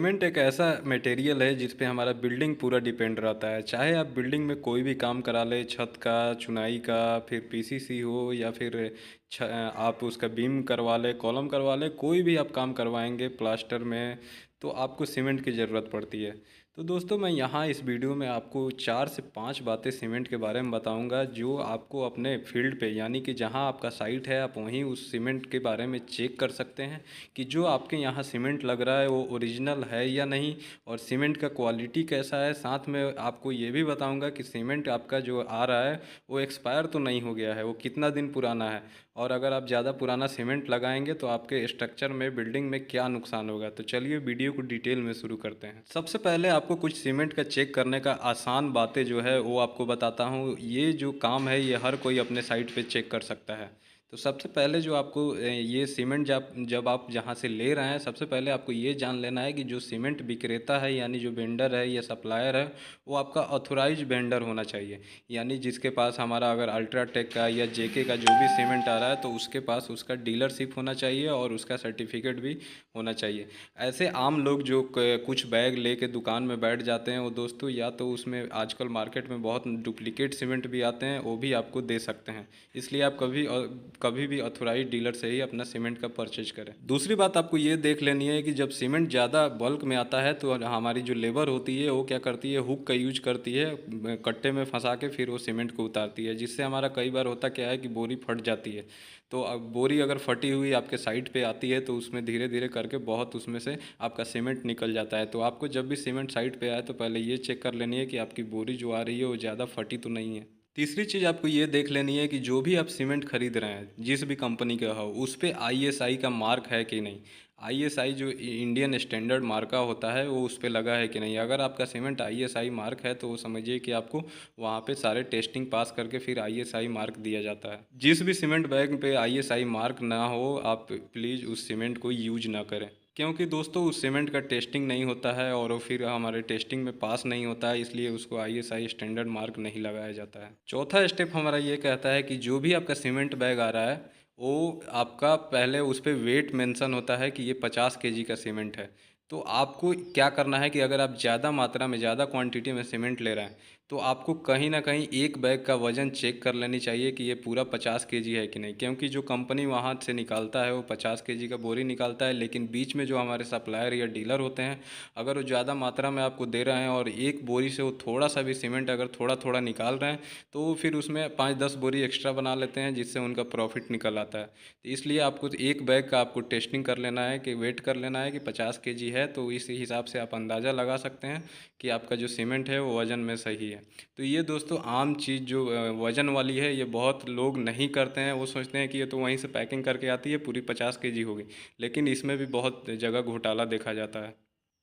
Cement एक ऐसा material है जिस पे हमारा बिल्डिंग पूरा डिपेंड रहता है। चाहे आप बिल्डिंग में कोई भी काम करा ले, छत का, चुनाई का, फिर पीसीसी हो या फिर आप उसका बीम करवा ले, कॉलम करवा ले, कोई भी आप काम करवाएंगे प्लास्टर में, तो आपको सीमेंट की ज़रूरत पड़ती है। तो दोस्तों, मैं यहाँ इस वीडियो में आपको 4 से 5 बातें सीमेंट के बारे में बताऊंगा जो आपको अपने फील्ड पे, यानी कि जहाँ आपका साइट है, आप वहीं उस सीमेंट के बारे में चेक कर सकते हैं कि जो आपके यहाँ सीमेंट लग रहा है वो ओरिजिनल है या नहीं, और सीमेंट का क्वालिटी कैसा है। साथ में आपको ये भी बताऊंगा कि सीमेंट आपका जो आ रहा है वो एक्सपायर तो नहीं हो गया है, वो कितना दिन पुराना है, और अगर आप ज़्यादा पुराना सीमेंट लगाएंगे तो आपके स्ट्रक्चर में, बिल्डिंग में क्या नुकसान होगा। तो चलिए वीडियो को डिटेल में शुरू करते हैं। सबसे पहले आपको कुछ सीमेंट का चेक करने का आसान बातें जो है वो आपको बताता हूँ। ये जो काम है ये हर कोई अपने साइट पे चेक कर सकता है। तो सबसे पहले जो आपको ये सीमेंट जब जब आप जहाँ से ले रहे हैं, सबसे पहले आपको ये जान लेना है कि जो सीमेंट विक्रेता है, यानी जो वेंडर है या सप्लायर है, वो आपका ऑथोराइज वेंडर होना चाहिए। यानी जिसके पास हमारा अगर अल्ट्राटेक का या जेके का जो भी सीमेंट आ रहा है तो उसके पास उसका डीलरशिप होना चाहिए और उसका सर्टिफिकेट भी होना चाहिए। ऐसे आम लोग जो कुछ बैग लेके दुकान में बैठ जाते हैं, वो दोस्तों या तो उसमें आजकल मार्केट में बहुत डुप्लीकेट सीमेंट भी आते हैं, वो भी आपको दे सकते हैं। इसलिए आप कभी भी ऑथोराइज डीलर से ही अपना सीमेंट का परचेज करें। दूसरी बात आपको ये देख लेनी है कि जब सीमेंट ज़्यादा बल्क में आता है तो हमारी जो लेबर होती है वो क्या करती है, हुक का यूज करती है, कट्टे में फंसा के फिर वो सीमेंट को उतारती है, जिससे हमारा कई बार होता क्या है कि बोरी फट जाती है। तो अब बोरी अगर फटी हुई आपके साइड पे आती है तो उसमें धीरे धीरे करके बहुत उसमें से आपका सीमेंट निकल जाता है। तो आपको जब भी सीमेंट साइड पे आए तो पहले ये चेक कर लेनी है कि आपकी बोरी जो आ रही है वो ज़्यादा फटी तो नहीं है। तीसरी चीज़ आपको ये देख लेनी है कि जो भी आप सीमेंट खरीद रहे हैं, जिस भी कंपनी का हो, उस पे आईएसआई का मार्क है कि नहीं। आईएसआई जो इंडियन स्टैंडर्ड मार्का होता है वो उस पे लगा है कि नहीं। अगर आपका सीमेंट आईएसआई मार्क है तो वो समझिए कि आपको वहाँ पे सारे टेस्टिंग पास करके फिर आईएसआई मार्क दिया जाता है। जिस भी सीमेंट बैग पे आईएसआई मार्क ना हो, आप प्लीज़ उस सीमेंट को यूज ना करें, क्योंकि दोस्तों उस सीमेंट का टेस्टिंग नहीं होता है और वो फिर हमारे टेस्टिंग में पास नहीं होता है, इसलिए उसको आईएसआई स्टैंडर्ड मार्क नहीं लगाया जाता है। चौथा स्टेप हमारा ये कहता है कि जो भी आपका सीमेंट बैग आ रहा है वो आपका पहले उस पर वेट मेंशन होता है कि ये 50 केजी का सीमेंट है। तो आपको क्या करना है कि अगर आप ज़्यादा मात्रा में, ज़्यादा क्वांटिटी में सीमेंट ले रहे हैं तो आपको कहीं ना कहीं एक बैग का वज़न चेक कर लेनी चाहिए कि ये पूरा 50 केजी है कि नहीं। क्योंकि जो कंपनी वहाँ से निकालता है वो 50 केजी का बोरी निकालता है, लेकिन बीच में जो हमारे सप्लायर या डीलर होते हैं, अगर वो ज़्यादा मात्रा में आपको दे रहे हैं और एक बोरी से वो थोड़ा सा भी सीमेंट अगर थोड़ा थोड़ा निकाल रहे हैं तो वो फिर उसमें 5-10 बोरी एक्स्ट्रा बना लेते हैं, जिससे उनका प्रॉफिट निकल आता है। तो इसलिए आपको एक बैग का आपको टेस्टिंग कर लेना है कि वेट कर लेना है कि 50 केजी है, तो इस हिसाब से आप अंदाज़ा लगा सकते हैं कि आपका जो सीमेंट है वो वज़न में सही है। तो ये दोस्तों आम चीज़ जो वज़न वाली है, ये बहुत लोग नहीं करते हैं। वो सोचते हैं कि ये तो वहीं से पैकिंग करके आती है, पूरी 50 केजी होगी, लेकिन इसमें भी बहुत जगह घोटाला देखा जाता है।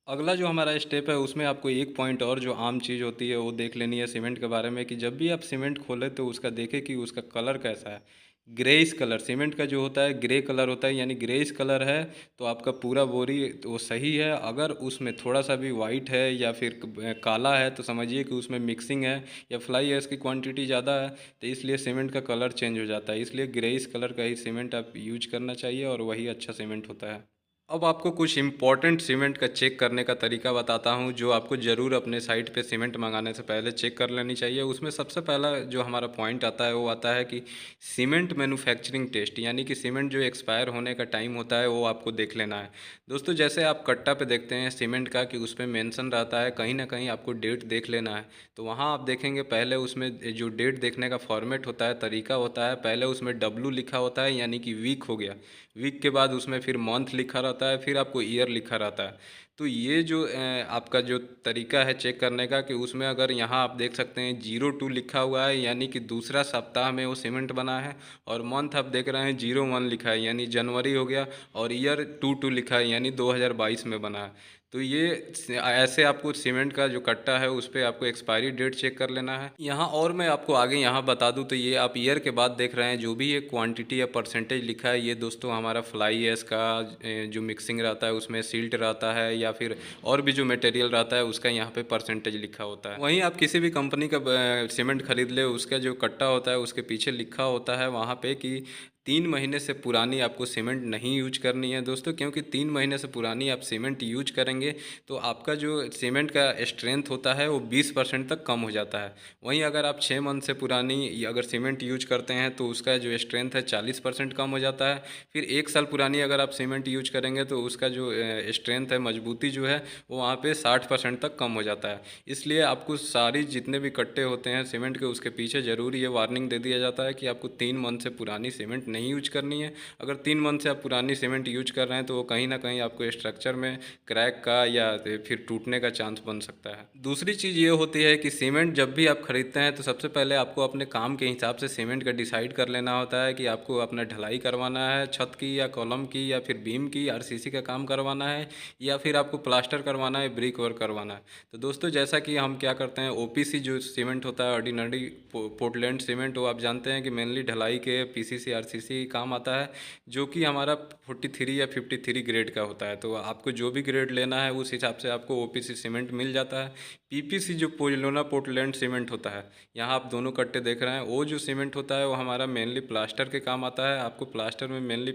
अगला जो हमारा स्टेप है उसमें आपको एक पॉइंट और जो आम चीज़ होती है वो देख लेनी है सीमेंट के बारे में, कि जब भी आप सीमेंट खोलें तो उसका देखें कि उसका कलर कैसा है। ग्रेइश कलर सीमेंट का जो होता है, ग्रे कलर होता है, यानी ग्रेइश कलर है तो आपका पूरा बोरी तो वो सही है। अगर उसमें थोड़ा सा भी वाइट है या फिर काला है तो समझिए कि उसमें मिक्सिंग है या फ्लाई ऐश की क्वांटिटी ज़्यादा है, तो इसलिए सीमेंट का कलर चेंज हो जाता है। इसलिए ग्रेइश कलर का ही सीमेंट आप यूज करना चाहिए और वही अच्छा सीमेंट होता है। अब आपको कुछ इम्पॉर्टेंट सीमेंट का चेक करने का तरीका बताता हूँ जो आपको ज़रूर अपने साइट पे सीमेंट मंगाने से पहले चेक कर लेनी चाहिए। उसमें सबसे पहला जो हमारा पॉइंट आता है वो आता है कि सीमेंट मैन्युफैक्चरिंग टेस्ट, यानी कि सीमेंट जो एक्सपायर होने का टाइम होता है वो आपको देख लेना है। दोस्तों जैसे आप कट्टा पे देखते हैं सीमेंट का कि उस पर मेंशन रहता है, कहीं ना कहीं आपको डेट देख लेना है। तो वहाँ आप देखेंगे पहले उसमें जो डेट देखने का फॉर्मेट होता है, तरीका होता है, पहले उसमें डब्लू लिखा होता है यानी कि वीक हो गया, वीक के बाद उसमें फिर मंथ लिखा रहता है, फिर आपको ईयर लिखा रहता है। तो ये जो आपका जो तरीका है चेक करने का, कि उसमें अगर यहाँ आप देख सकते हैं 02 लिखा हुआ है यानी कि दूसरा सप्ताह में वो सीमेंट बना है, और मंथ आप देख रहे हैं 01 लिखा है यानी जनवरी हो गया, और ईयर 22 लिखा है यानी 2022 में बना है। तो ये ऐसे आपको सीमेंट का जो कट्टा है उस पर आपको एक्सपायरी डेट चेक कर लेना है। यहाँ और मैं आपको आगे यहाँ बता दूँ तो ये आप ईयर के बाद देख रहे हैं, जो भी ये क्वांटिटी या परसेंटेज लिखा है ये दोस्तों हमारा फ्लाई ऐश का जो मिक्सिंग रहता है उसमें सिल्ट रहता है, या फिर और भी जो मटेरियल रहता है उसका यहाँ पे परसेंटेज लिखा होता है। वहीं आप किसी भी कंपनी का सीमेंट खरीद ले, उसका जो कट्टा होता है उसके पीछे लिखा होता है वहाँ पे कि 3 महीने से पुरानी आपको सीमेंट नहीं यूज करनी है दोस्तों, क्योंकि 3 महीने से पुरानी आप सीमेंट यूज करेंगे तो आपका जो सीमेंट का स्ट्रेंथ होता है वो 20% तक कम हो जाता है। वहीं अगर आप 6 मंथ से पुरानी अगर सीमेंट यूज करते हैं तो उसका जो स्ट्रेंथ है 40% कम हो जाता है। फिर 1 साल पुरानी अगर आप सीमेंट यूज करेंगे तो उसका जो स्ट्रेंथ है, मजबूती जो है वो वहाँ पे 60% तक कम हो जाता है। इसलिए आपको सारी जितने भी कट्टे होते हैं सीमेंट के, उसके पीछे ज़रूर ये वार्निंग दे दिया जाता है कि आपको 3 मंथ से पुरानी सीमेंट नहीं यूज करनी है। अगर 3 मंथ से आप पुरानी सीमेंट यूज कर रहे हैं तो वो कहीं ना कहीं आपको स्ट्रक्चर में क्रैक का या फिर टूटने का चांस बन सकता है। दूसरी चीज़ ये होती है कि सीमेंट जब भी आप खरीदते हैं तो सबसे पहले आपको अपने काम के हिसाब से सीमेंट का डिसाइड कर लेना होता है कि आपको अपना ढलाई करवाना है छत की या कॉलम की या फिर बीम की, आरसीसी का काम करवाना है, या फिर आपको प्लास्टर करवाना है, ब्रिक वर्क करवाना है। तो दोस्तों जैसा कि हम क्या करते हैं, ओपीसी जो सीमेंट होता है, ऑर्डिनरी पोर्टलैंड सीमेंट, वो आप जानते हैं कि मेनली ढलाई के पीसीसी आरसीसी काम आता है, जो कि हमारा 43 या 53 ग्रेड का होता है। तो आपको जो भी ग्रेड लेना है उस हिसाब से आपको ओपीसी सीमेंट मिल जाता है। पीपीसी जो पोज़ोलाना पोर्टलैंड सीमेंट होता है, यहाँ आप दोनों कट्टे देख रहे हैं, वो जो सीमेंट होता है वो हमारा मेनली प्लास्टर के काम आता है। आपको प्लास्टर में मेनली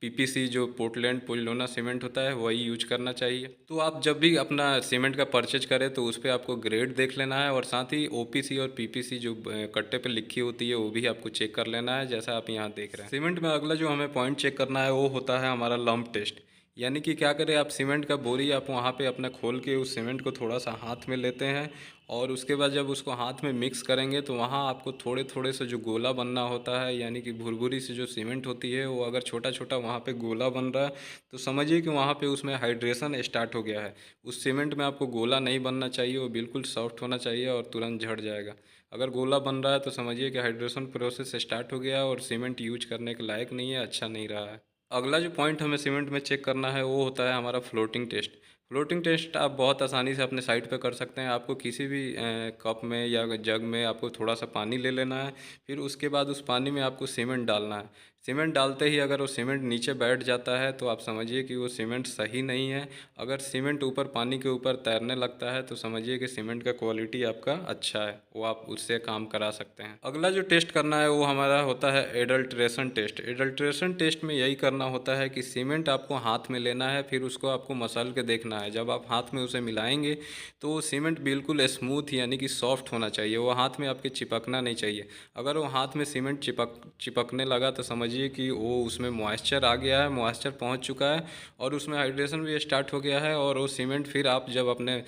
पीपीसी जो पोर्टलैंड पोज़ोलाना सीमेंट होता है वही यूज करना चाहिए। तो आप जब भी अपना सीमेंट का परचेज करें तो उस पर आपको ग्रेड देख लेना है, और साथ ही ओपीसी और पीपीसी जो कट्टे पे लिखी होती है वो भी आपको चेक कर लेना है, जैसा आप यहाँ देख रहे हैं। सीमेंट में अगला जो हमें पॉइंट चेक करना है वो होता है हमारा लंप टेस्ट। यानी कि क्या करें, आप सीमेंट का बोरी आप वहाँ पे अपना खोल के उस सीमेंट को थोड़ा सा हाथ में लेते हैं, और उसके बाद जब उसको हाथ में मिक्स करेंगे तो वहाँ आपको थोड़े थोड़े से जो गोला बनना होता है, यानी कि भुरभुरी से जो सीमेंट होती है वो अगर छोटा छोटा वहाँ पे गोला बन रहा है तो समझिए कि वहाँ पे उसमें हाइड्रेशन स्टार्ट हो गया है। उस सीमेंट में आपको गोला नहीं बनना चाहिए, वो बिल्कुल सॉफ्ट होना चाहिए और तुरंत झड़ जाएगा। अगर गोला बन रहा है तो समझिए कि हाइड्रेशन प्रोसेस स्टार्ट हो गया है और सीमेंट यूज करने के लायक नहीं है, अच्छा नहीं रहा है। अगला जो पॉइंट हमें सीमेंट में चेक करना है वो होता है हमारा फ्लोटिंग टेस्ट। फ्लोटिंग टेस्ट आप बहुत आसानी से अपने साइट पे कर सकते हैं। आपको किसी भी कप में या जग में आपको थोड़ा सा पानी ले लेना है, फिर उसके बाद उस पानी में आपको सीमेंट डालना है। सीमेंट डालते ही अगर वो सीमेंट नीचे बैठ जाता है तो आप समझिए कि वो सीमेंट सही नहीं है। अगर सीमेंट ऊपर पानी के ऊपर तैरने लगता है तो समझिए कि सीमेंट का क्वालिटी आपका अच्छा है, वो आप उससे काम करा सकते हैं। अगला जो टेस्ट करना है वो हमारा होता है एडल्ट्रेशन टेस्ट। एडल्ट्रेशन टेस्ट में यही करना होता है कि सीमेंट आपको हाथ में लेना है, फिर उसको आपको मसल के देखना है। जब आप हाथ में उसे मिलाएंगे तो वो सीमेंट बिल्कुल स्मूथ यानी कि सॉफ्ट होना चाहिए, वो हाथ में आपके चिपकना नहीं चाहिए। अगर वो हाथ में सीमेंट चिपकने लगा तो समझिए कि वो उसमें मॉइस्चर आ गया है, मॉइस्चर पहुंच चुका है और उसमें हाइड्रेशन भी स्टार्ट हो गया है, और वो सीमेंट फिर आप जब अपने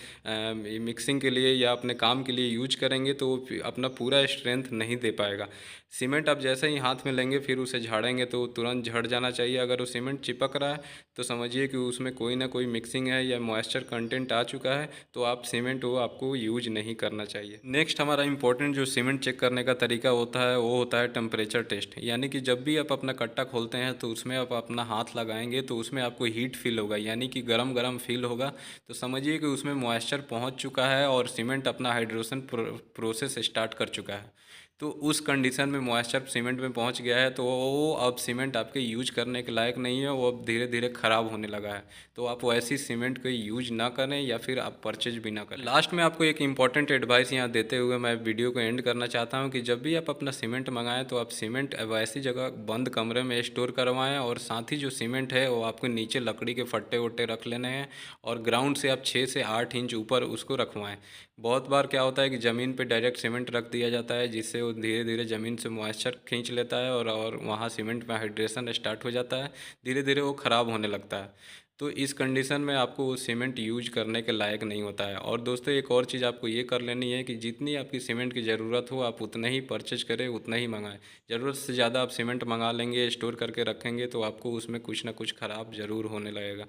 मिक्सिंग के लिए या अपने काम के लिए यूज करेंगे तो वो अपना पूरा स्ट्रेंथ नहीं दे पाएगा। सीमेंट आप जैसे ही हाथ में लेंगे फिर उसे झाड़ेंगे तो तुरंत झड़ जाना चाहिए। अगर वो सीमेंट चिपक रहा है तो समझिए कि उसमें कोई ना कोई मिक्सिंग है या मॉइस्चर कंटेंट आ चुका है, तो आप सीमेंट वो आपको यूज नहीं करना चाहिए। नेक्स्ट हमारा इंपॉर्टेंट जो सीमेंट चेक करने का तरीका होता है वो होता है टेम्परेचर टेस्ट। यानी कि जब भी आप अपना कट्टा खोलते हैं तो उसमें आप अपना हाथ लगाएंगे तो उसमें आपको हीट फील होगा, यानी कि गरम गरम फील होगा। तो समझिए कि उसमें मॉइस्चर पहुंच चुका है और सीमेंट अपना हाइड्रेशन प्रोसेस स्टार्ट कर चुका है। तो उस कंडीशन में मॉइस्चर सीमेंट में पहुंच गया है तो वो अब सीमेंट आपके यूज करने के लायक नहीं है, वो अब धीरे धीरे ख़राब होने लगा है। तो आप वैसी सीमेंट को यूज ना करें या फिर आप परचेज भी ना करें। लास्ट में आपको एक इंपॉर्टेंट एडवाइस यहाँ देते हुए मैं वीडियो को एंड करना चाहता हूँ कि जब भी आप अपना सीमेंट मंगाएं तो आप सीमेंट वैसी जगह बंद कमरे में स्टोर करवाएं, और साथ ही जो सीमेंट है वो आपको नीचे लकड़ी के फट्टे वट्टे रख लेने हैं, और ग्राउंड से आप 6 से 8 इंच ऊपर उसको रखवाएं। बहुत बार क्या होता है कि ज़मीन पे डायरेक्ट सीमेंट रख दिया जाता है, जिससे वो धीरे धीरे ज़मीन से मॉइस्चर खींच लेता है और वहाँ सीमेंट में हाइड्रेशन स्टार्ट हो जाता है, धीरे धीरे वो ख़राब होने लगता है। तो इस कंडीशन में आपको वो सीमेंट यूज करने के लायक नहीं होता है। और दोस्तों एक और चीज़ आपको ये कर लेनी है कि जितनी आपकी सीमेंट की ज़रूरत हो आप उतना ही परचेज करें, उतना ही मंगाएं। ज़रूरत से ज़्यादा आप सीमेंट मंगा लेंगे, स्टोर करके रखेंगे तो आपको उसमें कुछ ना कुछ ख़राब ज़रूर होने लगेगा।